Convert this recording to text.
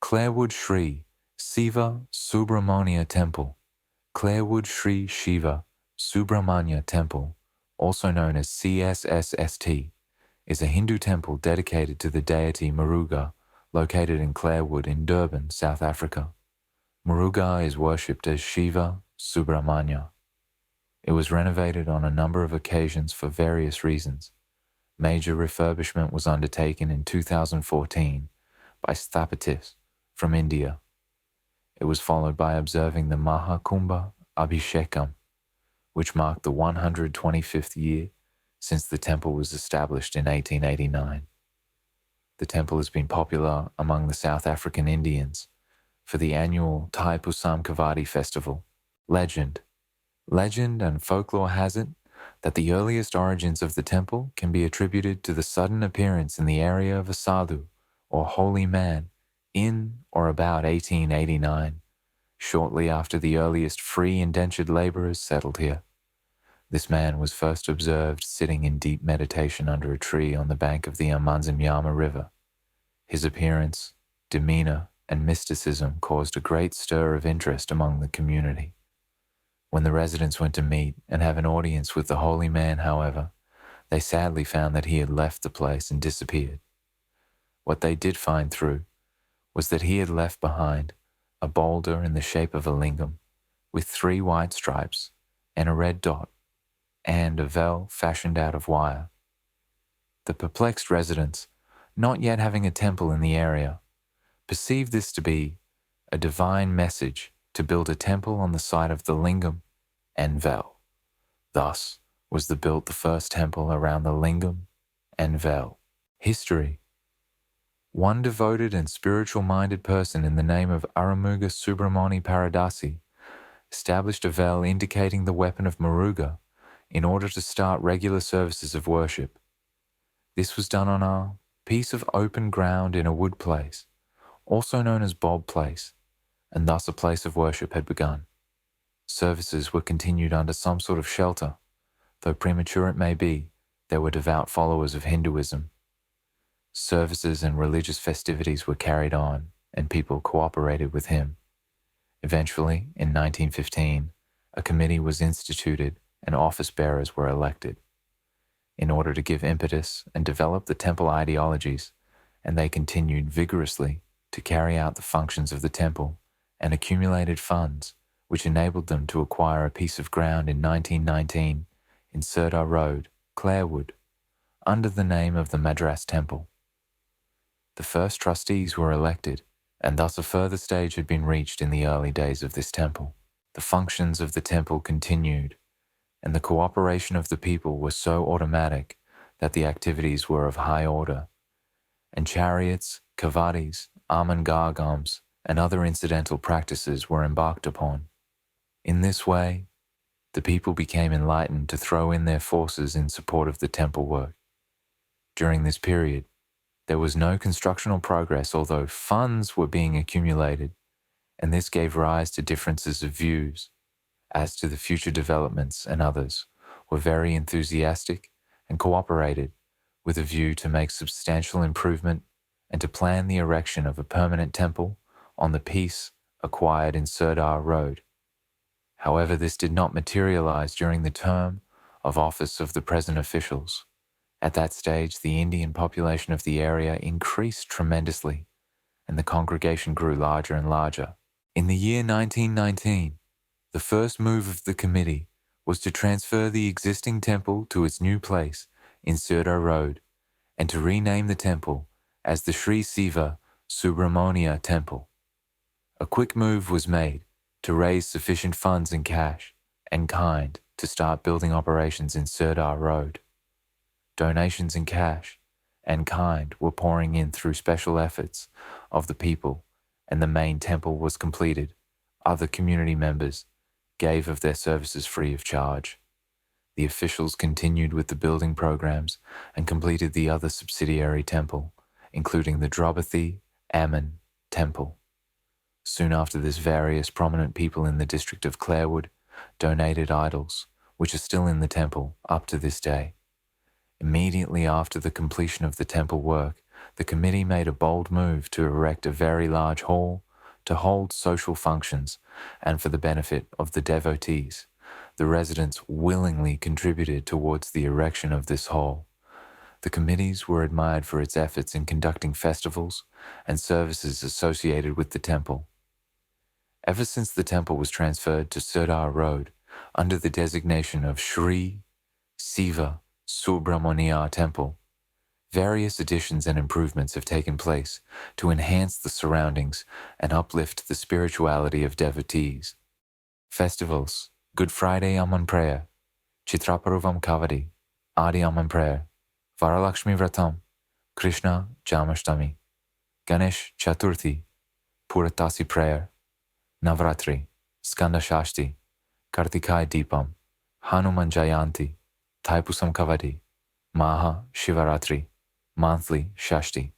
Clairwood Shree Siva Soobramoniar Temple. Clairwood Shree Shiva Soobramoniar Temple, also known as CSSST, is a Hindu temple dedicated to the deity Muruga, located in Clairwood in Durban, South Africa. Muruga is worshipped as Shiva Soobramoniar. It was renovated on a number of occasions for various reasons. Major refurbishment was undertaken in 2014 by Sthapatis from India. It was followed by observing the Mahakumbha Abhishekam, which marked the 125th year since the temple was established in 1889. The temple has been popular among the South African Indians for the annual Thaipusam Kavadi festival. Legend and folklore has it that the earliest origins of the temple can be attributed to the sudden appearance in the area of a sadhu, or holy man, in or about 1889, shortly after the earliest free indentured laborers settled here. This man was first observed sitting in deep meditation under a tree on the bank of the Amanzimyama River. His appearance, demeanor, and mysticism caused a great stir of interest among the community. When the residents went to meet and have an audience with the holy man, however, they sadly found that he had left the place and disappeared. What they did find through was that he had left behind a boulder in the shape of a lingam with 3 white stripes and a red dot and a veil fashioned out of wire. The perplexed residents, not yet having a temple in the area, perceived this to be a divine message to build a temple on the site of the lingam and veil. Thus was built the first temple around the lingam and veil. History. One devoted and spiritual-minded person in the name of Aramuga Subramani Paradasi established a veil indicating the weapon of Muruga in order to start regular services of worship. This was done on a piece of open ground in a wood place, also known as Bob Place, and thus a place of worship had begun. Services were continued under some sort of shelter. Though premature it may be, there were devout followers of Hinduism. Services and religious festivities were carried on, and people cooperated with him. Eventually, in 1915, a committee was instituted and office bearers were elected in order to give impetus and develop the temple ideologies, and they continued vigorously to carry out the functions of the temple and accumulated funds, which enabled them to acquire a piece of ground in 1919 in Sirdar Road, Clairwood, under the name of the Madras Temple. The first trustees were elected, and thus a further stage had been reached in the early days of this temple. The functions of the temple continued, and the cooperation of the people was so automatic that the activities were of high order, and chariots, kavadis, amangargams, and other incidental practices were embarked upon. In this way, the people became enlightened to throw in their forces in support of the temple work. During this period, there was no constructional progress, although funds were being accumulated, and this gave rise to differences of views as to the future developments, and others were very enthusiastic and cooperated with a view to make substantial improvement and to plan the erection of a permanent temple on the piece acquired in Sirdar Road. However, this did not materialize during the term of office of the present officials. At that stage, the Indian population of the area increased tremendously, and the congregation grew larger and larger. In the year 1919, the first move of the committee was to transfer the existing temple to its new place in Sirdar Road and to rename the temple as the Shree Siva Soobramoniar Temple. A quick move was made to raise sufficient funds in cash and kind to start building operations in Sirdar Road. Donations in cash and kind were pouring in through special efforts of the people, and the main temple was completed. Other community members gave of their services free of charge. The officials continued with the building programs and completed the other subsidiary temple, including the Draupathi Amman Temple. Soon after this, various prominent people in the district of Clairwood donated idols, which are still in the temple up to this day. Immediately after the completion of the temple work, the committee made a bold move to erect a very large hall to hold social functions and for the benefit of the devotees. The residents willingly contributed towards the erection of this hall. The committees were admired for its efforts in conducting festivals and services associated with the temple. Ever since the temple was transferred to Sirdar Road under the designation of Shree, Siva, Soobramoniar Temple, various additions and improvements have taken place to enhance the surroundings and uplift the spirituality of devotees. Festivals: Good Friday Amman Prayer, Chitraparuvam Kavadi, Adi Amman Prayer, Varalakshmi Vratam, Krishna Jamashtami, Ganesh Chaturthi, Puratasi Prayer, Navratri, Skanda Shashti, Kartikai Deepam, Hanuman Jayanti, Taipusam Kavadi, Maha Shivaratri, monthly Shashti.